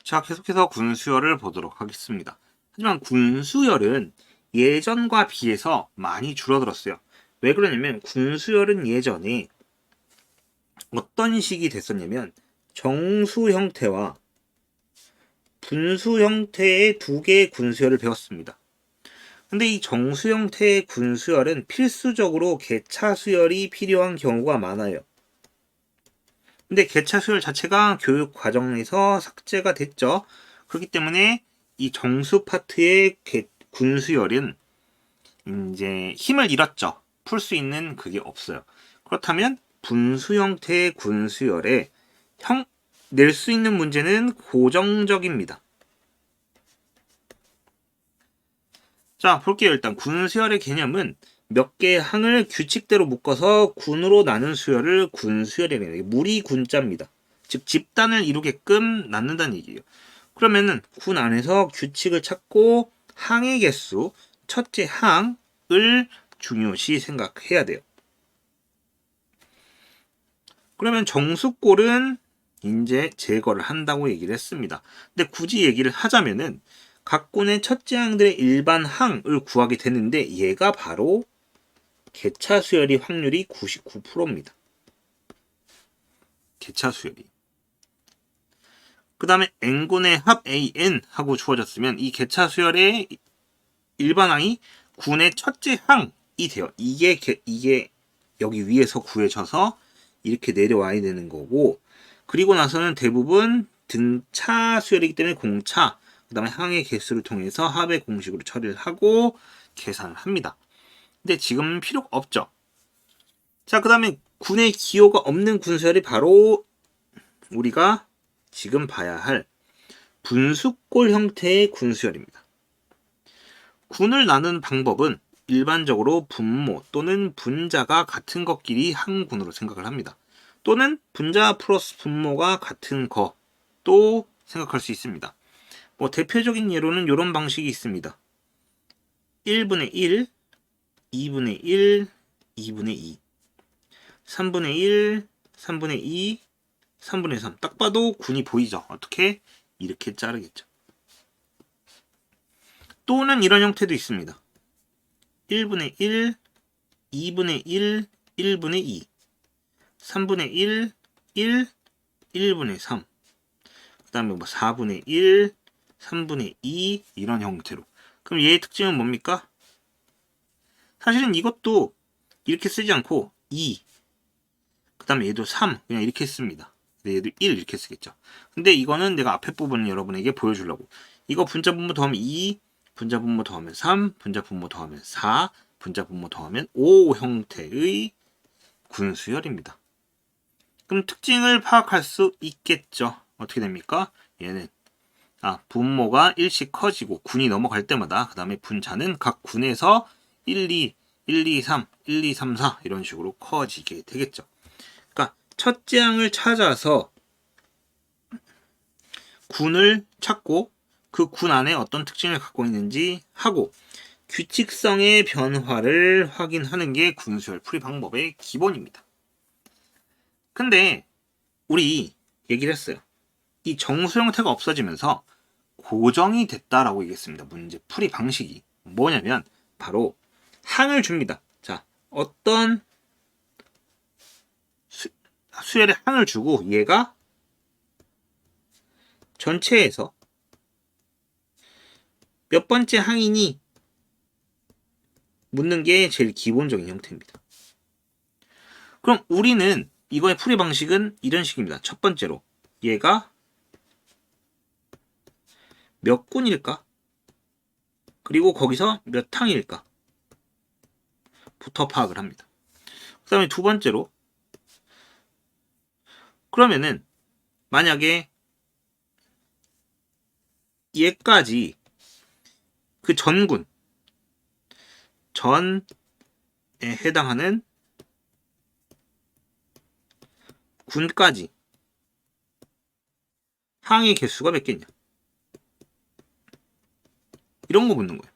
자, 계속해서 군수열을 보도록 하겠습니다. 하지만 군수열은 예전과 비해서 많이 줄어들었어요. 왜 그러냐면 군수열은 예전에 어떤 식이 됐었냐면 정수 형태와 분수 형태의 두 개의 군수열을 배웠습니다. 근데 이 정수 형태의 군수열은 필수적으로 개차 수열이 필요한 경우가 많아요. 근데 개차 수열 자체가 교육 과정에서 삭제가 됐죠. 그렇기 때문에 이 정수 파트의 군수열은 이제 힘을 잃었죠. 풀 수 있는 그게 없어요. 그렇다면 분수 형태의 군수열에 낼 수 있는 문제는 고정적입니다. 자, 볼게요. 일단 군수열의 개념은 몇 개의 항을 규칙대로 묶어서 군으로 나눈 수열을 군수열이라고 해요. 물이 군자입니다. 즉 집단을 이루게끔 낳는다는 얘기예요. 그러면은 군 안에서 규칙을 찾고 항의 개수, 첫째 항을 중요시 생각해야 돼요. 그러면 정수꼴은 이제 제거를 한다고 얘기를 했습니다. 근데 굳이 얘기를 하자면은 각 군의 첫째 항들의 일반 항을 구하게 되는데 얘가 바로 개차 수열이 확률이 99%입니다. 개차 수열이. 그 다음에 n군의 합 an 하고 주어졌으면 이 개차 수열의 일반 항이 군의 첫째 항이 돼요. 이게 여기 위에서 구해져서 이렇게 내려와야 되는 거고, 그리고 나서는 대부분 등차 수열이기 때문에 공차, 그 다음에 항의 개수를 통해서 합의 공식으로 처리를 하고 계산을 합니다. 근데 지금은 필요가 없죠. 자, 그 다음에 군의 기호가 없는 군수열이 바로 우리가 지금 봐야 할 분수꼴 형태의 군수열입니다. 군을 나누는 방법은 일반적으로 분모 또는 분자가 같은 것끼리 한 군으로 생각을 합니다. 또는 분자 플러스 분모가 같은 것도 생각할 수 있습니다. 대표적인 예로는 이런 방식이 있습니다. 1분의 1, 2분의 1, 2분의 2, 3분의 1, 3분의 2, 3분의 3. 딱 봐도 군이 보이죠? 어떻게? 이렇게 자르겠죠. 또는 이런 형태도 있습니다. 1분의 1, 2분의 1, 1분의 2, 3분의 1, 1, 1분의 3, 그 다음에 4분의 1, 3분의 2 이런 형태로. 그럼 얘의 특징은 뭡니까? 사실은 이것도 이렇게 쓰지 않고 2, 그 다음에 얘도 3 그냥 이렇게 씁니다. 얘도 1 이렇게 쓰겠죠. 근데 이거는 내가 앞에 부분을 여러분에게 보여주려고. 이거 분자 분모 더하면 2, 분자 분모 더하면 3, 분자 분모 더하면 4, 분자 분모 더하면 5 형태의 군수열입니다. 그럼 특징을 파악할 수 있겠죠. 어떻게 됩니까? 얘는 분모가 1씩 커지고 군이 넘어갈 때마다 그 다음에 분자는 각 군에서 1, 2, 1, 2, 3, 1, 2, 3, 4 이런 식으로 커지게 되겠죠. 그러니까 첫째 항을 찾아서 군을 찾고 그 군 안에 어떤 특징을 갖고 있는지 하고 규칙성의 변화를 확인하는 게 군수열 풀이 방법의 기본입니다. 근데 우리 얘기를 했어요. 이 정수 형태가 없어지면서 고정이 됐다라고 얘기했습니다. 문제 풀이 방식이 뭐냐면 바로 항을 줍니다. 자, 어떤 수열의 항을 주고 얘가 전체에서 몇 번째 항이니 묻는 게 제일 기본적인 형태입니다. 그럼 우리는 이거의 풀이 방식은 이런 식입니다. 첫 번째로 얘가 몇 군일까? 그리고 거기서 몇 항일까? 부터 파악을 합니다. 그 다음에 두 번째로 그러면은 만약에 얘까지 그 전군에 해당하는 군까지 항의 개수가 몇 개냐? 이런 거 묻는 거예요.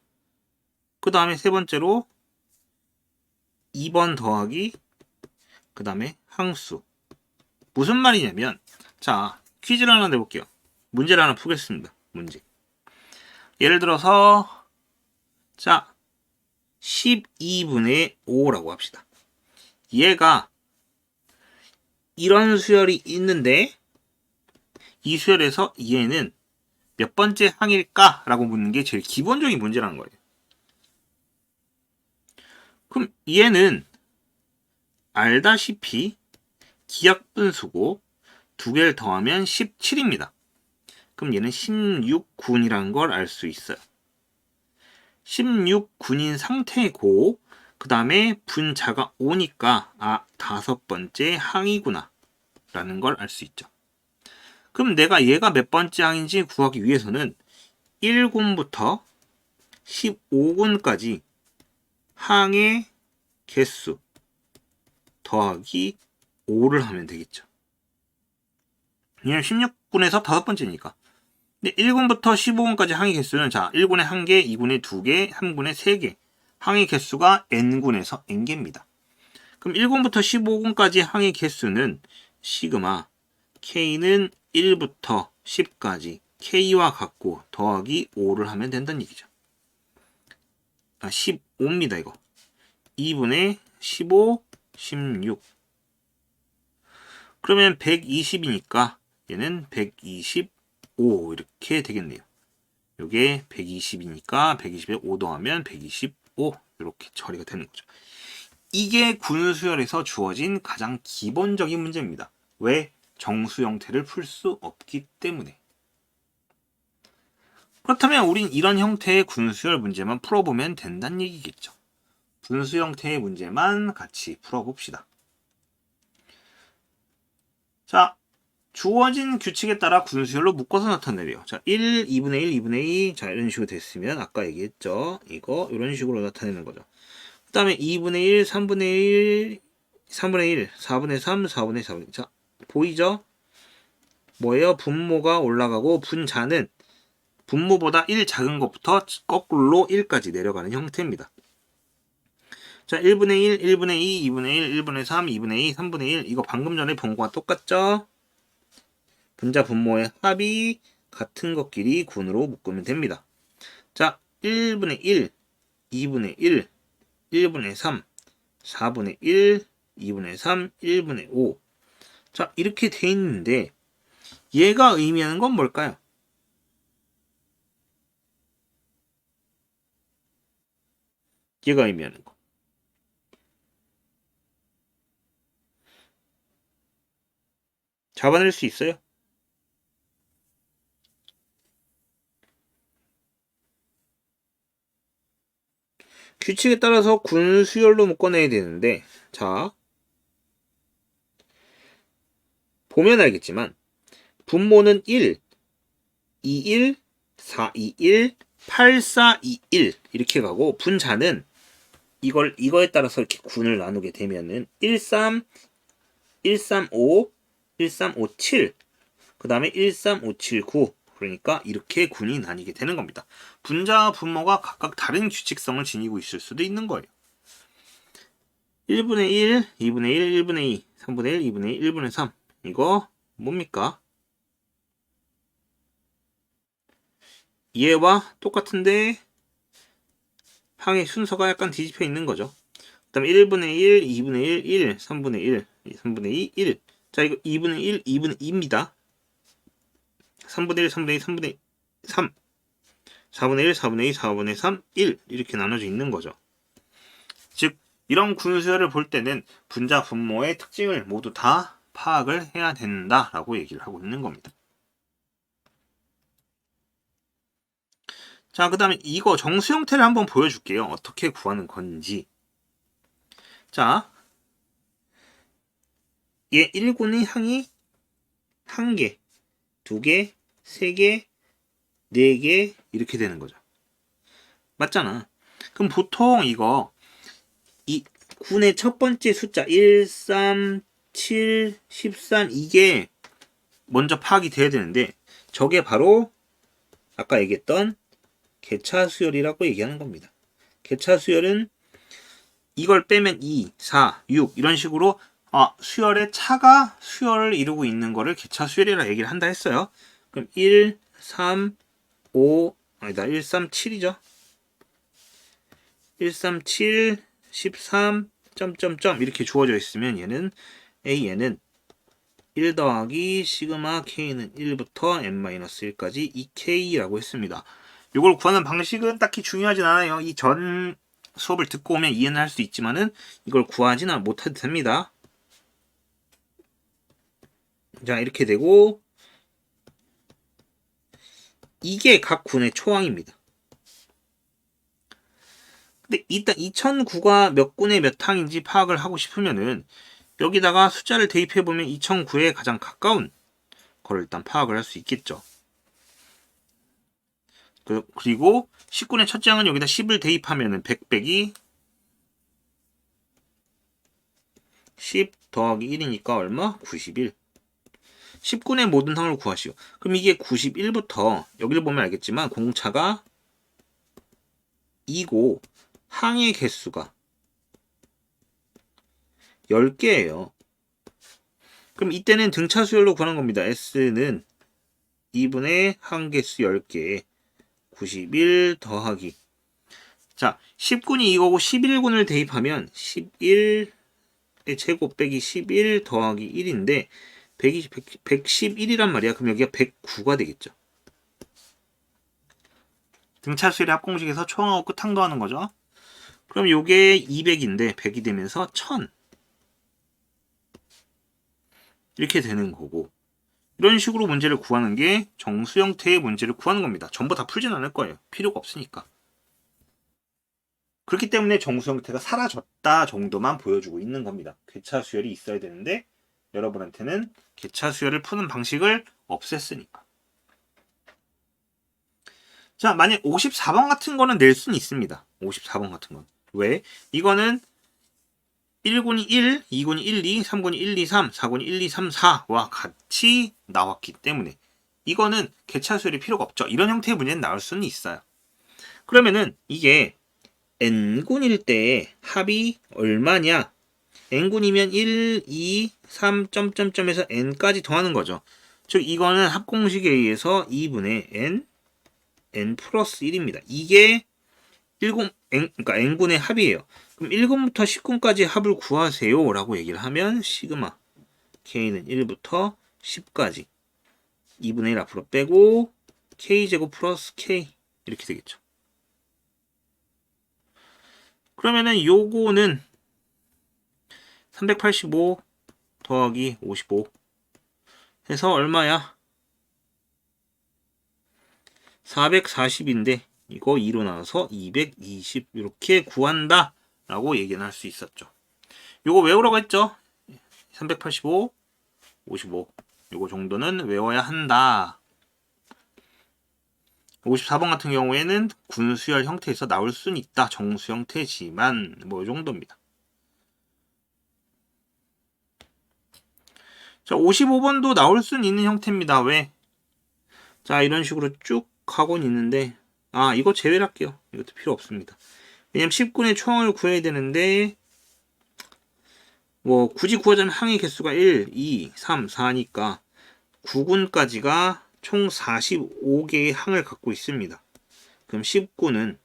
그 다음에 세 번째로 2번 더하기 그 다음에 항수. 무슨 말이냐면 자 퀴즈를 하나 내볼게요. 문제를 하나 푸겠습니다. 문제. 예를 들어서 자 12분의 5라고 합시다. 얘가 이런 수열이 있는데 이 수열에서 얘는 몇 번째 항일까? 라고 묻는 게 제일 기본적인 문제라는 거예요. 그럼 얘는 알다시피 기하분수고 두 개를 더하면 17입니다. 그럼 얘는 16군이라는 걸 알 수 있어요. 16군인 상태고 그 다음에 분자가 5니까 다섯 번째 항이구나 라는 걸 알 수 있죠. 그럼 내가 얘가 몇 번째 항인지 구하기 위해서는 1군부터 15군까지 항의 개수 더하기 5를 하면 되겠죠. 왜냐면 16군에서 다섯 번째니까. 근데 1군부터 15군까지 항의 개수는 자 1군에 1개, 2군에 2개, 3군에 3개. 항의 개수가 n군에서 n개입니다. 그럼 1군부터 15군까지 항의 개수는 시그마 k는 1부터 10까지 k와 같고 더하기 5를 하면 된다는 얘기죠. 15입니다 이거. 2분의 15, 16. 그러면 120이니까 얘는 125 이렇게 되겠네요. 요게 120이니까 120에 5 더하면 125 이렇게 처리가 되는 거죠. 이게 군수열에서 주어진 가장 기본적인 문제입니다. 왜? 정수 형태를 풀 수 없기 때문에. 그렇다면 우린 이런 형태의 군수열 문제만 풀어보면 된다는 얘기겠죠. 분수 형태의 문제만 같이 풀어봅시다. 자, 주어진 규칙에 따라 군수열로 묶어서 나타내래요. 자, 1, 2분의 1, 2분의 2. 자, 이런 식으로 됐으면 아까 얘기했죠. 이거 이런 식으로 나타내는 거죠. 그 다음에 2분의 1, 3분의 1, 3분의 1, 4분의 3, 4분의 4분의 자, 보이죠? 뭐예요? 분모가 올라가고 분자는 분모보다 1 작은 것부터 거꾸로 1까지 내려가는 형태입니다. 자, 1분의 1, 1분의 2, 2분의 1, 1분의 3, 2분의 2, 3분의 1 이거 방금 전에 본 거와 똑같죠? 분자 분모의 합이 같은 것끼리 군으로 묶으면 됩니다. 자, 1분의 1, 2분의 1, 1분의 3, 4분의 1, 2분의 3, 1분의 5. 자, 이렇게 돼 있는데 얘가 의미하는 건 뭘까요? 얘가 의미하는 거. 잡아낼 수 있어요? 규칙에 따라서 군수열로 묶어내야 되는데 자 보면 알겠지만 분모는 1, 21, 421, 8421 이렇게 가고 분자는 이거에 따라서 이렇게 군을 나누게 되면은 13, 135, 1357, 그 다음에 13579 그러니까 이렇게 군이 나뉘게 되는 겁니다. 분자와 분모가 각각 다른 규칙성을 지니고 있을 수도 있는 거예요. 1분의 1, 2분의 1, 1분의 2, 3분의 1, 2분의 1, 1분의 3 이거 뭡니까? 얘와 똑같은데 항의 순서가 약간 뒤집혀 있는 거죠. 그 다음에 1분의 1, 2분의 1, 1, 3분의 1, 3분의 2, 1. 자, 이거 2분의 1, 2분의 2입니다. 3분의 1, 3분의 2, 3분의 3. 4분의 1, 4분의 2, 4분의 3, 1. 이렇게 나눠져 있는 거죠. 즉, 이런 군수열을 볼 때는 분자 분모의 특징을 모두 다 파악을 해야 된다라고 얘기를 하고 있는 겁니다. 자, 그 다음에 이거 정수 형태를 한번 보여줄게요. 어떻게 구하는 건지. 자, 얘 1군의 항이 1개, 2개, 3개, 4개 이렇게 되는 거죠. 맞잖아. 그럼 보통 이거 이 군의 첫 번째 숫자 1, 3, 7, 13 이게 먼저 파악이 돼야 되는데 저게 바로 아까 얘기했던 개차수열이라고 얘기하는 겁니다. 개차수열은 이걸 빼면 2, 4, 6 이런 식으로 수열의 차가 수열을 이루고 있는 거를 개차수열이라 얘기를 한다 했어요. 그럼 1, 3, 5, 아니다. 1, 3, 7이죠. 1, 3, 7, 13, 점점점 이렇게 주어져 있으면 얘는 A에는 1 더하기 시그마 K는 1부터 n-1까지 2K라고 했습니다. 이걸 구하는 방식은 딱히 중요하진 않아요. 이 전 수업을 듣고 오면 이해는 할 수 있지만은 이걸 구하지는 못해도 됩니다. 자, 이렇게 되고 이게 각 군의 초항입니다. 근데 일단 2009가 몇 군의 몇 항인지 파악을 하고 싶으면은 여기다가 숫자를 대입해보면 2009에 가장 가까운 거를 일단 파악을 할 수 있겠죠. 그리고 19의 첫째 항은 여기다 10을 대입하면은 100 빼기 10 더하기 1이니까 얼마? 91. 19의 모든 항을 구하시오. 그럼 이게 91부터 여기를 보면 알겠지만 공차가 2고 항의 개수가 10개예요. 그럼 이때는 등차 수열로 구하는 겁니다. S는 2분의 항개수 10개에 91 더하기 자 10군이 이거고 11군을 대입하면 11의 제곱 빼기 11 더하기 1인데 111이란 말이야. 그럼 여기가 109가 되겠죠. 등차 수열의 합공식에서 초항하고 끝항 더하는 거죠. 그럼 요게 200인데 100이 되면서 1000 이렇게 되는 거고 이런 식으로 문제를 구하는 게 정수 형태의 문제를 구하는 겁니다. 전부 다 풀진 않을 거예요. 필요가 없으니까. 그렇기 때문에 정수 형태가 사라졌다 정도만 보여주고 있는 겁니다. 괴차 수열이 있어야 되는데 여러분한테는 괴차 수열을 푸는 방식을 없앴으니까. 자, 만약 54번 같은 거는 낼 수는 있습니다. 54번 같은 건. 왜? 이거는 1군이 1, 2군이 1, 2, 3군이 1, 2, 3, 4군이 1, 2, 3, 4와 같이 나왔기 때문에 이거는 괴차 수열이 필요가 없죠. 이런 형태의 문제는 나올 수는 있어요. 그러면은 이게 n군일 때 합이 얼마냐? n군이면 1, 2, 3, 점점점에서 n까지 더하는 거죠. 즉 이거는 합공식에 의해서 2분의 n 플러스 1입니다. 이게 1군, 그러니까 n군의 합이에요. 그럼 1군부터 10군까지 합을 구하세요 라고 얘기를 하면 시그마 k는 1부터 10까지 2분의 1 앞으로 빼고 k제곱 플러스 k 이렇게 되겠죠. 그러면은 요거는 385 더하기 55 해서 얼마야? 440인데 이거 2로 나눠서 220 이렇게 구한다 라고 얘기는 할 수 있었죠. 요거 외우라고 했죠. 385 55 요거 정도는 외워야 한다. 54번 같은 경우에는 군수열 형태에서 나올 수는 있다. 정수 형태지만 뭐 이 정도입니다. 자, 55번도 나올 수는 있는 형태입니다. 왜? 자, 이런 식으로 쭉 가곤 있는데 이거 제외를 할게요. 이것도 필요 없습니다. 왜냐면 10군의 초항을 구해야 되는데 뭐 굳이 구하자면 항의 개수가 1, 2, 3, 4니까 9군까지가 총 45개의 항을 갖고 있습니다. 그럼 10군은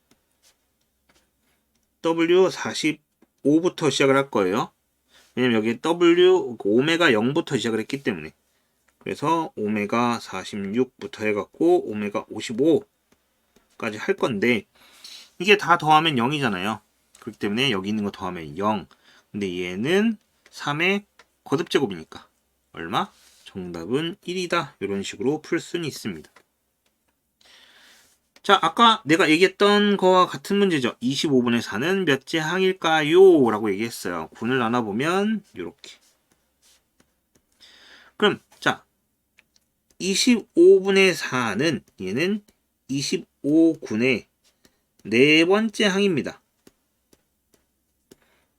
W45부터 시작을 할 거예요. 왜냐면 여기 W 오메가 0부터 시작을 했기 때문에. 그래서 오메가 46부터 해갖고 오메가 55까지 할 건데 이게 다 더하면 0이잖아요. 그렇기 때문에 여기 있는 거 더하면 0. 근데 얘는 3의 거듭제곱이니까 얼마? 정답은 1이다. 이런 식으로 풀 수는 있습니다. 자, 아까 내가 얘기했던 거와 같은 문제죠. 25분의 4는 몇째 항일까요? 라고 얘기했어요. 군을 나눠보면 이렇게. 그럼 자, 25분의 4는 얘는 25군의 네 번째 항입니다.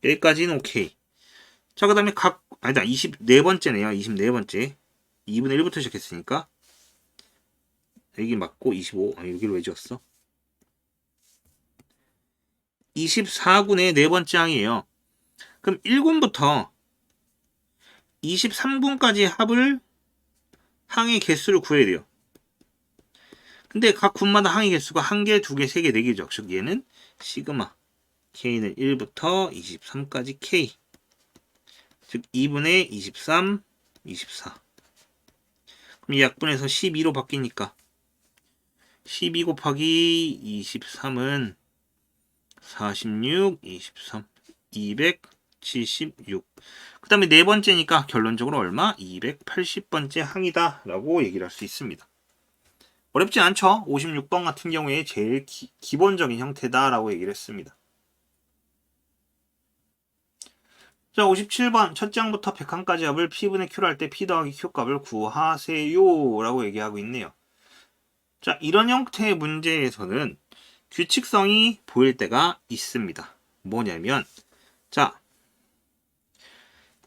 여기까지는 오케이. 자, 그 다음에 아니다, 24번째네요. 24번째. 2분의 1부터 시작했으니까. 여기 맞고 25. 여기를 왜 지웠어? 24군의 네 번째 항이에요. 그럼 1군부터 23군까지 합을 항의 개수를 구해야 돼요. 근데 각 군마다 항의 개수가 1개, 2개, 3개, 4개죠. 즉 얘는 시그마 K는 1부터 23까지 K. 즉 2분의 23, 24. 그럼 이 약분에서 12로 바뀌니까 12 곱하기 23은 46, 23, 276. 그 다음에 네 번째니까 결론적으로 얼마? 280번째 항이다 라고 얘기를 할 수 있습니다. 어렵지 않죠? 56번 같은 경우에 제일 기본적인 형태다 라고 얘기를 했습니다. 자, 57번 첫째 항부터 100항까지 합을 P분의 Q로 할 때 P 더하기 Q 값을 구하세요 라고 얘기하고 있네요. 자, 이런 형태의 문제에서는 규칙성이 보일 때가 있습니다. 뭐냐면 자,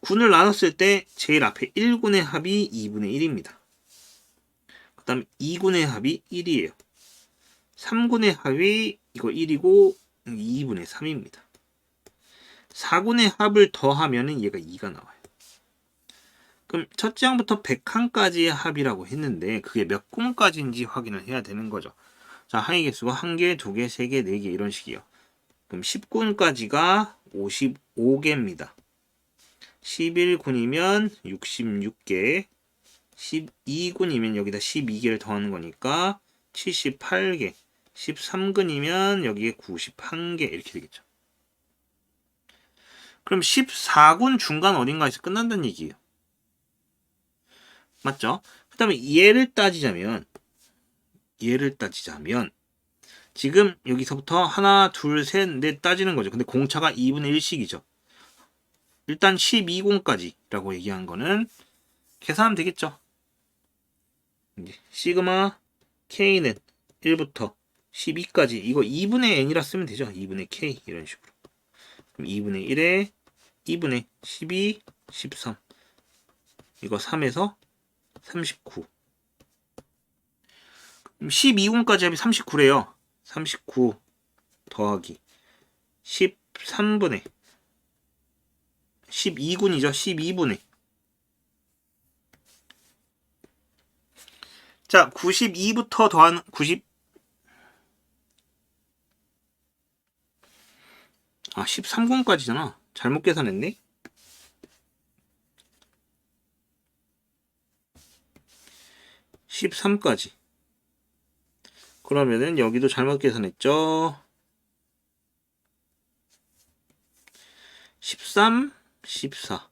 군을 나눴을 때 제일 앞에 1군의 합이 2분의 1입니다. 그 다음에 2군의 합이 1이에요. 3군의 합이 이거 1이고 2분의 3입니다. 4군의 합을 더하면 얘가 2가 나와요. 그럼 첫째 항부터 100항까지의 합이라고 했는데 그게 몇 군까지인지 확인을 해야 되는 거죠. 자, 항의 개수가 1개, 2개, 3개, 4개 이런 식이요. 그럼 10군까지가 55개입니다. 11군이면 66개, 12군이면 여기다 12개를 더하는 거니까 78개, 13군이면 여기에 91개 이렇게 되겠죠. 그럼 14군 중간 어딘가에서 끝난다는 얘기예요. 맞죠? 그 다음에 얘를 따지자면 지금 여기서부터 하나, 둘, 셋, 넷 따지는 거죠. 근데 공차가 2분의 1씩이죠. 일단 12공까지라고 얘기한 거는 계산하면 되겠죠. 이제 시그마 K는 1부터 12까지 이거 2분의 N이라 쓰면 되죠. 2분의 K 이런 식으로. 그럼 2분의 1에 2분의 12, 13 이거 3에서 39 그럼 12공까지 합이 39래요. 39 더하기 13분의 12군이죠. 12분의 자, 92부터 더한 13군까지잖아. 잘못 계산했네. 13까지. 그러면은 여기도 잘못 계산했죠. 13, 14.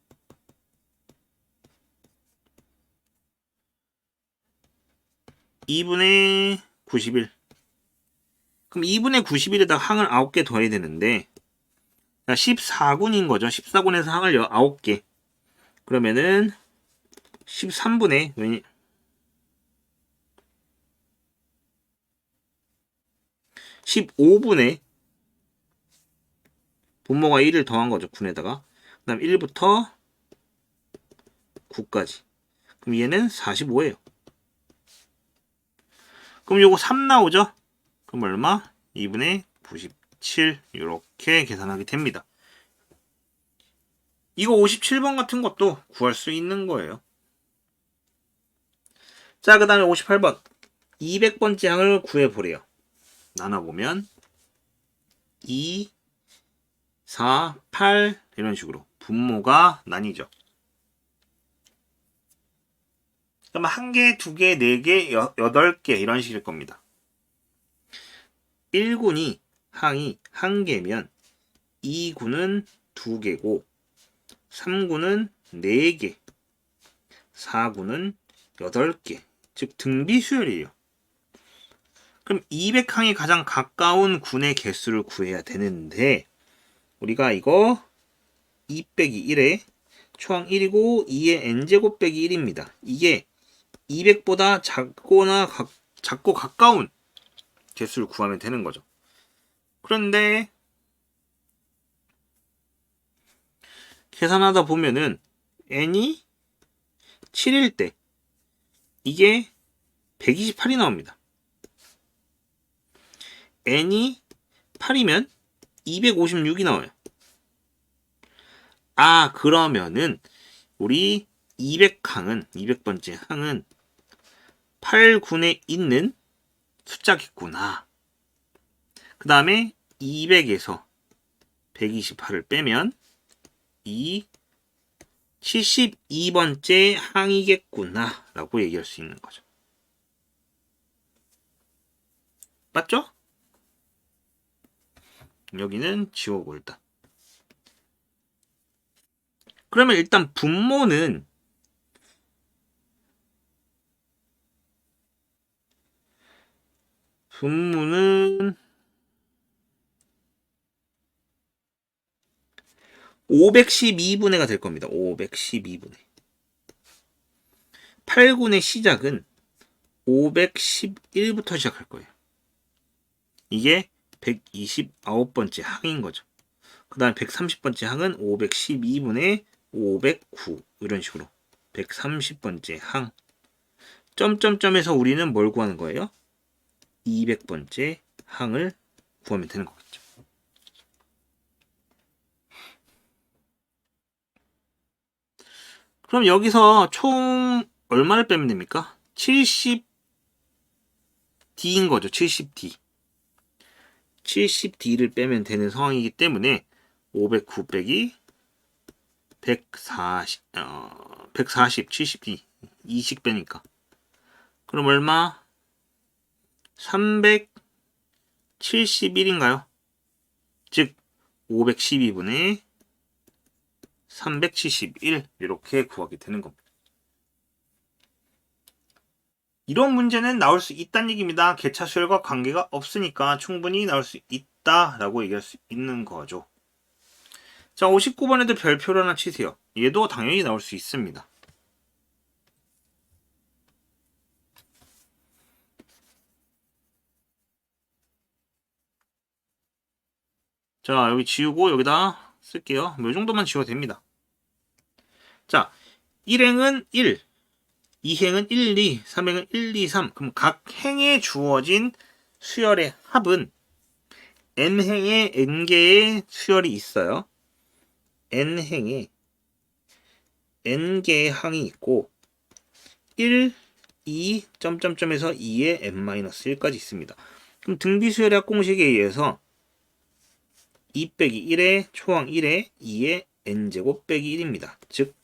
2분의 91. 그럼 2분의 91에다가 항을 9개 더해야 되는데 14군인 거죠. 14군에서 항을 9개. 그러면은 13분의 15분의 분모가 1을 더한 거죠. 9에다가. 그 다음 1부터 9까지. 그럼 얘는 45예요. 그럼 요거 3 나오죠? 그럼 얼마? 2분의 97 이렇게 계산하게 됩니다. 이거 57번 같은 것도 구할 수 있는 거예요. 자, 그 다음에 58번 200번째 항을 구해보래요. 나눠보면 2, 4, 8 이런 식으로 분모가 나뉘죠. 그럼 1개, 2개, 4개, 8개 이런 식일 겁니다. 1군이 항이 1개면 2군은 2개고 3군은 4개 4군은 8개 즉 등비수열이에요. 그럼 200항에 가장 가까운 군의 개수를 구해야 되는데 우리가 이거 2 빼기 1에 초항 1이고 2의 n제곱 빼기 1입니다. 이게 200보다 작고 가까운 개수를 구하면 되는 거죠. 그런데 계산하다 보면은 n이 7일 때 이게 128이 나옵니다. n이 8이면 256이 나와요. 그러면은 우리 200항은 200번째 항은 8군에 있는 숫자겠구나. 그 다음에 200에서 128을 빼면 72번째 항이겠구나 라고 얘기할 수 있는 거죠. 맞죠? 여기는 지우고 일단. 그러면 일단 분모는 512분의가 될 겁니다. 512분의. 8군의 시작은 511부터 시작할 거예요. 이게 129번째 항인 거죠. 그 다음에 130번째 항은 512분의 509 이런 식으로 130번째 항. 점점점에서 우리는 뭘 구하는 거예요? 200번째 항을 구하면 되는 거겠죠. 그럼 여기서 총 얼마를 빼면 됩니까? 70D인 거죠. 70D. 70D를 빼면 되는 상황이기 때문에 509 빼기 140, 70D 2씩 빼니까 그럼 얼마? 371인가요? 즉 512분의 371 이렇게 구하게 되는 겁니다. 이런 문제는 나올 수 있다는 얘기입니다. 개차 수열과 관계가 없으니까 충분히 나올 수 있다라고 얘기할 수 있는 거죠. 자, 59번에도 별표를 하나 치세요. 얘도 당연히 나올 수 있습니다. 자, 여기 지우고 여기다 쓸게요. 이 정도만 지워도 됩니다. 자, 1행은 1, 2행은 1, 2, 3행은 1, 2, 3. 그럼 각 행에 주어진 수열의 합은 n행에 n개의 수열이 있어요. n행에 n개의 항이 있고 1, 2, 점점점에서 2의 n-1까지 있습니다. 그럼 등비수열의 합공식에 의해서 2 빼기 1의 초항 1의 2의 n제곱 빼기 1입니다. 즉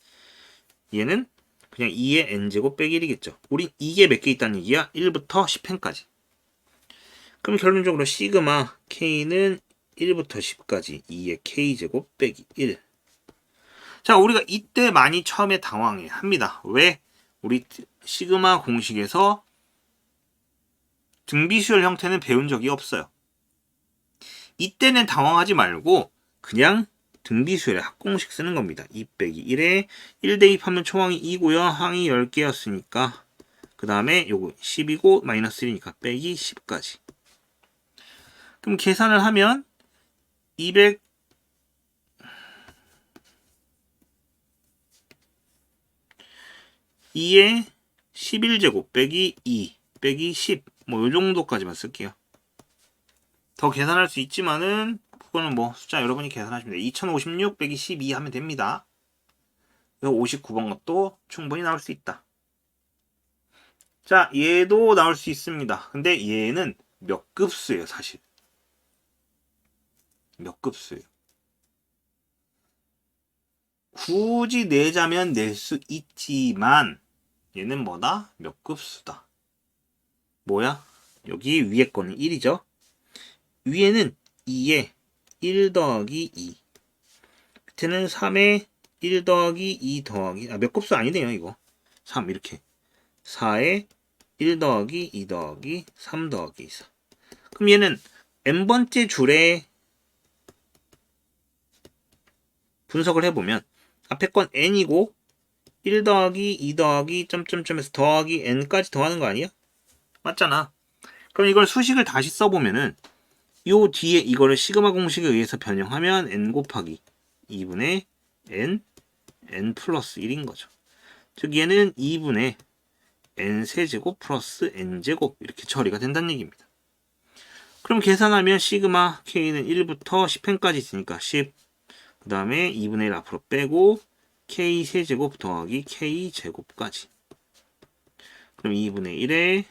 얘는 그냥 2의 n제곱 빼기 1이겠죠. 우린 이게 몇 개 있다는 얘기야? 1부터 10행까지. 그럼 결론적으로 시그마 k는 1부터 10까지 2의 k제곱 빼기 1. 자, 우리가 이때 많이 처음에 당황해 합니다. 왜? 우리 시그마 공식에서 등비수열 형태는 배운 적이 없어요. 이때는 당황하지 말고 그냥 등비수열의 합공식 쓰는 겁니다. 2 빼기 1에 1 대입하면 초항이 2고요. 항이 10개였으니까 그 다음에 요거 10이고 마이너스 1이니까 빼기 10까지. 그럼 계산을 하면 200 2에 11제곱 빼기 2 빼기 10 뭐 요 정도까지만 쓸게요. 더 계산할 수 있지만은 그거는 뭐 숫자 여러분이 계산하시면 돼요. 2056 빼기 12 하면 됩니다. 그래서 59번 것도 충분히 나올 수 있다. 자, 얘도 나올 수 있습니다. 근데 얘는 몇 급수예요, 사실. 몇 급수예요. 굳이 내자면 낼 수 있지만 얘는 뭐다? 몇 급수다. 뭐야? 여기 위에 거는 1이죠. 위에는 2에 1 더하기 2. 밑에는 3에 1 더하기 2 더하기 몇 급수 아니네요 이거. 3 이렇게 4에 1 더하기 2 더하기 3 더하기 4. 그럼 얘는 n번째 줄에 분석을 해보면 앞에 건 n이고 1 더하기 2 더하기 점점점에서 더하기 n까지 더하는 거 아니야? 맞잖아. 그럼 이걸 수식을 다시 써보면은 요 뒤에 이거를 시그마 공식에 의해서 변형하면 n 곱하기 2분의 n 플러스 1인 거죠. 즉 얘는 2분의 n 세제곱 플러스 n제곱 이렇게 처리가 된다는 얘기입니다. 그럼 계산하면 시그마 k는 1부터 10행까지 있으니까 10, 그 다음에 2분의 1 앞으로 빼고 k 세제곱 더하기 k 제곱까지. 그럼 2분의 1에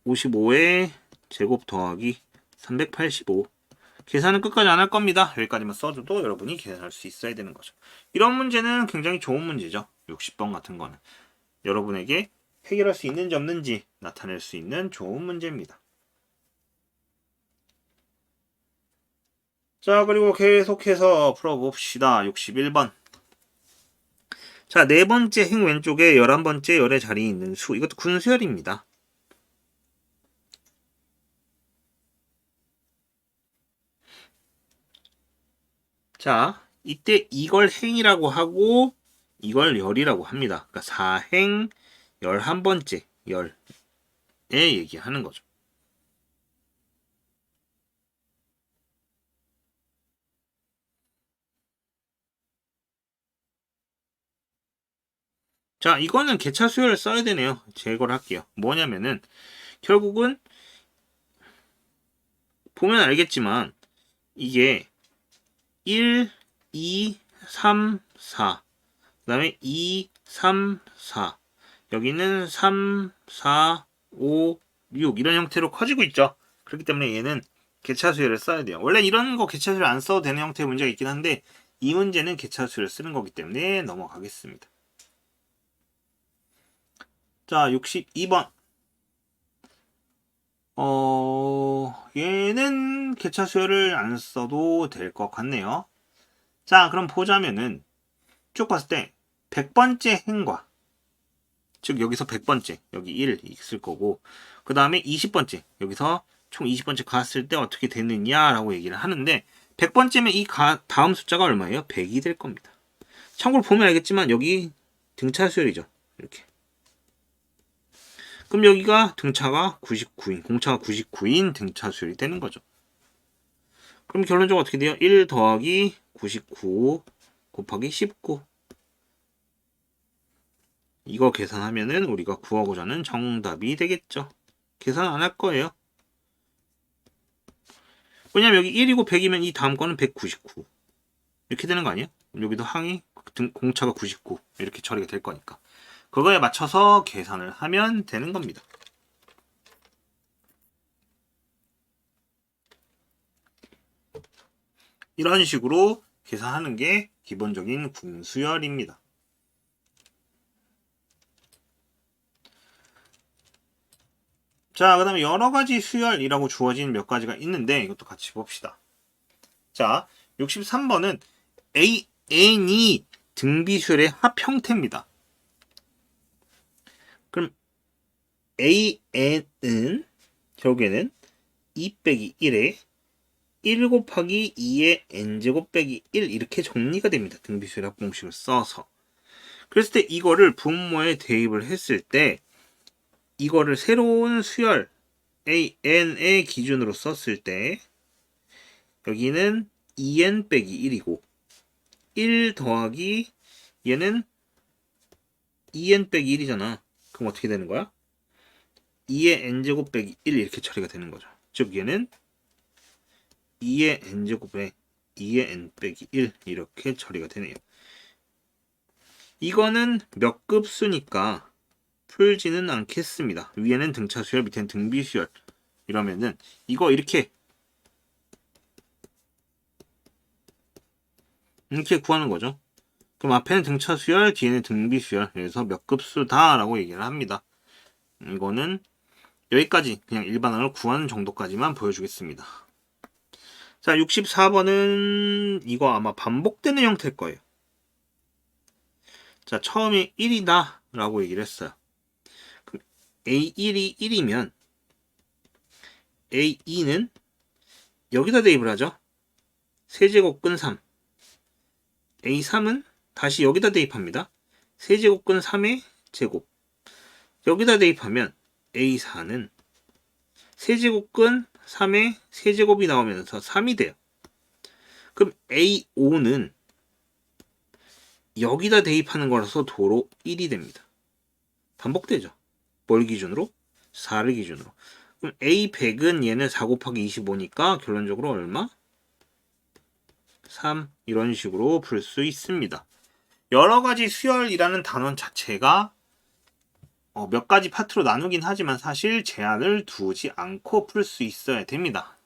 55의 제곱 더하기 385. 계산은 끝까지 안 할 겁니다. 여기까지만 써줘도 여러분이 계산할 수 있어야 되는 거죠. 이런 문제는 굉장히 좋은 문제죠. 60번 같은 거는. 여러분에게 해결할 수 있는지 없는지 나타낼 수 있는 좋은 문제입니다. 자, 그리고 계속해서 풀어봅시다. 61번. 자, 네 번째 행 왼쪽에 11번째 열의 자리에 있는 수. 이것도 군수열입니다. 자, 이때 이걸 행이라고 하고 이걸 열이라고 합니다. 그러니까 4행 11번째 열에 얘기하는 거죠. 자, 이거는 개차 수열을 써야 되네요. 제거를 할게요. 뭐냐면은 결국은 보면 알겠지만 이게 1, 2, 3, 4. 그 다음에 2, 3, 4. 여기는 3, 4, 5, 6 이런 형태로 커지고 있죠. 그렇기 때문에 얘는 개차수열을 써야 돼요. 원래 이런 거 개차수열 안 써도 되는 형태의 문제가 있긴 한데 이 문제는 개차수열을 쓰는 거기 때문에 넘어가겠습니다. 자, 62번. 얘는 개차수열을 안 써도 될 것 같네요. 자, 그럼 보자면은 쭉 봤을 때 100번째 행과 즉 여기서 100번째 여기 1 있을 거고 그 다음에 20번째 여기서 총 20번째 갔을 때 어떻게 되느냐라고 얘기를 하는데 100번째면 이 다음 숫자가 얼마예요? 100이 될 겁니다. 참고로 보면 알겠지만 여기 등차 수열이죠. 이렇게. 그럼 여기가 등차가 99인 공차가 99인 등차 수열이 되는 거죠. 그럼 결론적으로 어떻게 돼요? 1 더하기 99 곱하기 19 이거 계산하면은 우리가 구하고자 하는 정답이 되겠죠. 계산 안 할 거예요. 왜냐면 여기 1이고 100이면 이 다음 거는 199 이렇게 되는 거 아니에요? 여기도 항이 공차가 99 이렇게 처리가 될 거니까 그거에 맞춰서 계산을 하면 되는 겁니다. 이런 식으로 계산하는 게 기본적인 군수열입니다. 자, 그 다음에 여러가지 수열이라고 주어진 몇 가지가 있는데 이것도 같이 봅시다. 자, 63번은 AN이 등비수열의 합 형태입니다. 그럼 AN은 결국에는 2 빼기 1에 1 곱하기 2의 n제곱 빼기 1 이렇게 정리가 됩니다. 등비수열 합공식을 써서. 그랬을 때 이거를 분모에 대입을 했을 때 이거를 새로운 수열 AN의 기준으로 썼을 때 여기는 2n 빼기 1이고 1 더하기 얘는 2n 빼기 1이잖아. 그럼 어떻게 되는 거야? 2의 n제곱 빼기 1 이렇게 처리가 되는 거죠. 즉 얘는 2의 n제곱에 2의 n 빼기 1 이렇게 처리가 되네요. 이거는 몇 급수니까 풀지는 않겠습니다. 위에는 등차수열, 밑에는 등비수열 이러면은 이거 이렇게 구하는 거죠. 그럼 앞에는 등차수열, 뒤에는 등비수열 그래서 몇 급수다 라고 얘기를 합니다. 이거는 여기까지 그냥 일반항을 구하는 정도까지만 보여주겠습니다. 자, 64번은 이거 아마 반복되는 형태일 거예요. 자, 처음에 1이다 라고 얘기를 했어요. 그럼 A1이 1이면 A2는 여기다 대입을 하죠. 세제곱근 3. A3은 다시 여기다 대입합니다. 세제곱근 3의 제곱. 여기다 대입하면 A4는 세제곱근 3의 세제곱이 나오면서 3이 돼요. 그럼 A5는 여기다 대입하는 거라서 도로 1이 됩니다. 반복되죠. 뭘 기준으로? 4를 기준으로. 그럼 A100은 얘는 4 곱하기 25니까 결론적으로 얼마? 3 이런 식으로 풀 수 있습니다. 여러가지 수열이라는 단원 자체가 몇 가지 파트로 나누긴 하지만 사실 제한을 두지 않고 풀 수 있어야 됩니다.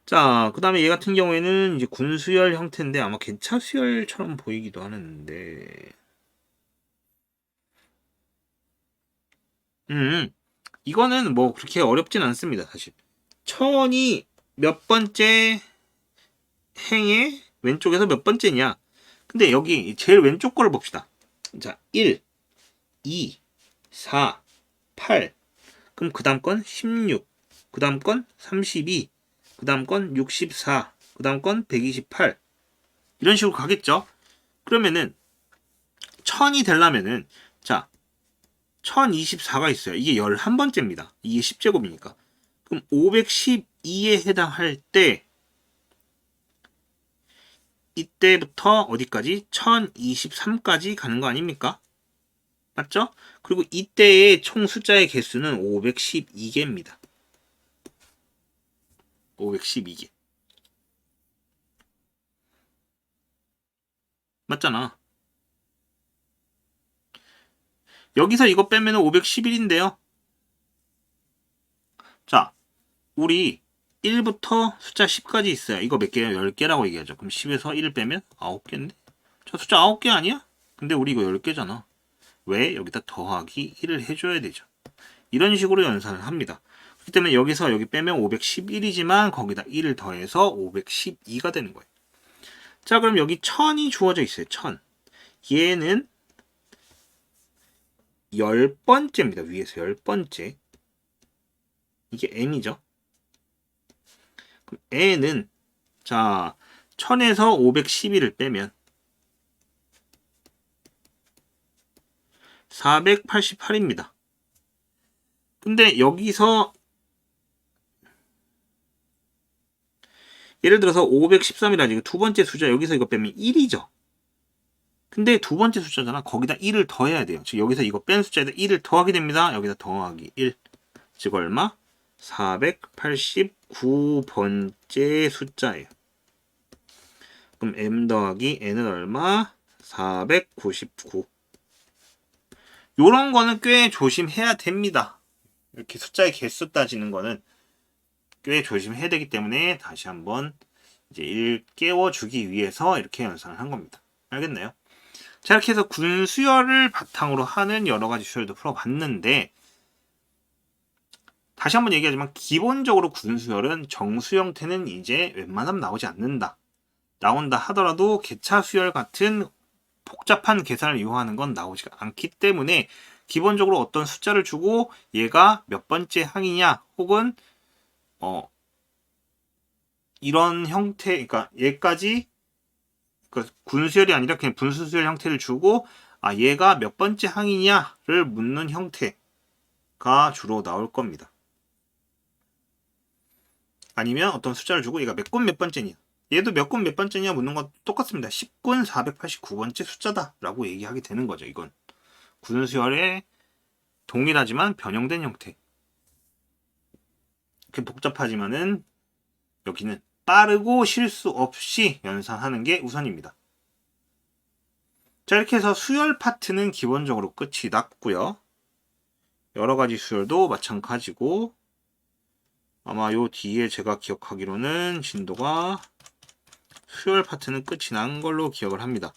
자, 그 다음에 얘 같은 경우에는 이제 군수열 형태인데 아마 개차 수열처럼 보이기도 하는데, 이거는 뭐 그렇게 어렵진 않습니다, 사실. 천이 몇 번째 행의 왼쪽에서 몇 번째냐? 근데 여기 제일 왼쪽 거를 봅시다. 자, 1, 2, 4, 8. 그럼 그 다음 건 16, 그 다음 건 32, 그 다음 건 64, 그 다음 건 128. 이런 식으로 가겠죠? 그러면은 1000이 되려면은 자, 1024가 있어요. 이게 11번째입니다. 이게 10제곱이니까. 그럼 512에 해당할 때 이때부터 어디까지? 1023까지 가는 거 아닙니까? 맞죠? 그리고 이때의 총 숫자의 개수는 512개입니다. 512개. 맞잖아. 여기서 이거 빼면 511인데요. 자, 우리 1부터 숫자 10까지 있어요. 이거 몇 개예요? 10개라고 얘기하죠. 그럼 10에서 1 빼면 9개인데? 저 숫자 9개 아니야? 근데 우리 이거 10개잖아. 왜? 여기다 더하기 1을 해줘야 되죠. 이런 식으로 연산을 합니다. 그렇기 때문에 여기서 여기 빼면 511이지만 거기다 1을 더해서 512가 되는 거예요. 자, 그럼 여기 1000이 주어져 있어요. 1000. 얘는 10번째입니다. 위에서 10번째. 이게 n이죠. 그럼 n은 자, 1000에서 512를 빼면 488입니다. 근데 여기서 예를 들어서 513이라 지금 두 번째 숫자 여기서 이거 빼면 1이죠. 근데 두 번째 숫자잖아. 거기다 1을 더해야 돼요. 즉 여기서 이거 뺀 숫자에다 1을 더하게 됩니다. 여기다 더하기 1. 즉 얼마? 489번째 숫자예요. 그럼 m 더하기 n은 얼마? 499. 요런 거는 꽤 조심해야 됩니다. 이렇게 숫자의 개수 따지는 거는 꽤 조심해야 되기 때문에 다시 한번 이제 깨워주기 위해서 이렇게 연산을 한 겁니다. 알겠나요? 자, 이렇게 해서 군수열을 바탕으로 하는 여러 가지 수열도 풀어봤는데, 다시 한번 얘기하지만 기본적으로 군수열은 정수 형태는 이제 웬만하면 나오지 않는다. 나온다 하더라도 개차 수열 같은 복잡한 계산을 이용하는 건 나오지가 않기 때문에 기본적으로 어떤 숫자를 주고 얘가 몇 번째 항이냐 혹은 이런 형태, 그러니까 얘까지 군수열이 아니라 그냥 분수수열 형태를 주고 얘가 몇 번째 항이냐를 묻는 형태가 주로 나올 겁니다. 아니면 어떤 숫자를 주고 얘가 몇 군 몇 번째냐, 얘도 몇 군 몇 번째냐 묻는 건 똑같습니다. 10군 489번째 숫자다 라고 얘기하게 되는 거죠. 이건 군수열의 동일하지만 변형된 형태. 그렇게 복잡하지만은 여기는 빠르고 실수 없이 연산하는 게 우선입니다. 자, 이렇게 해서 수열 파트는 기본적으로 끝이 났고요. 여러 가지 수열도 마찬가지고, 아마 요 뒤에 제가 기억하기로는 진도가 수열 파트는 끝이 난 걸로 기억을 합니다.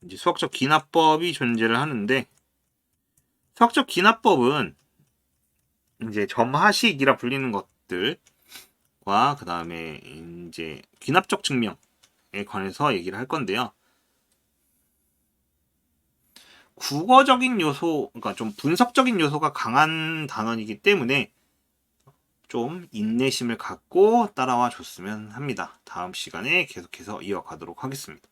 이제 수학적 기납법이 존재를 하는데, 수학적 기납법은 이제 점하식이라 불리는 것들과 그 다음에 이제 귀납적 증명에 관해서 얘기를 할 건데요. 국어적인 요소, 그러니까 좀 분석적인 요소가 강한 단원이기 때문에 좀 인내심을 갖고 따라와 줬으면 합니다. 다음 시간에 계속해서 이어가도록 하겠습니다.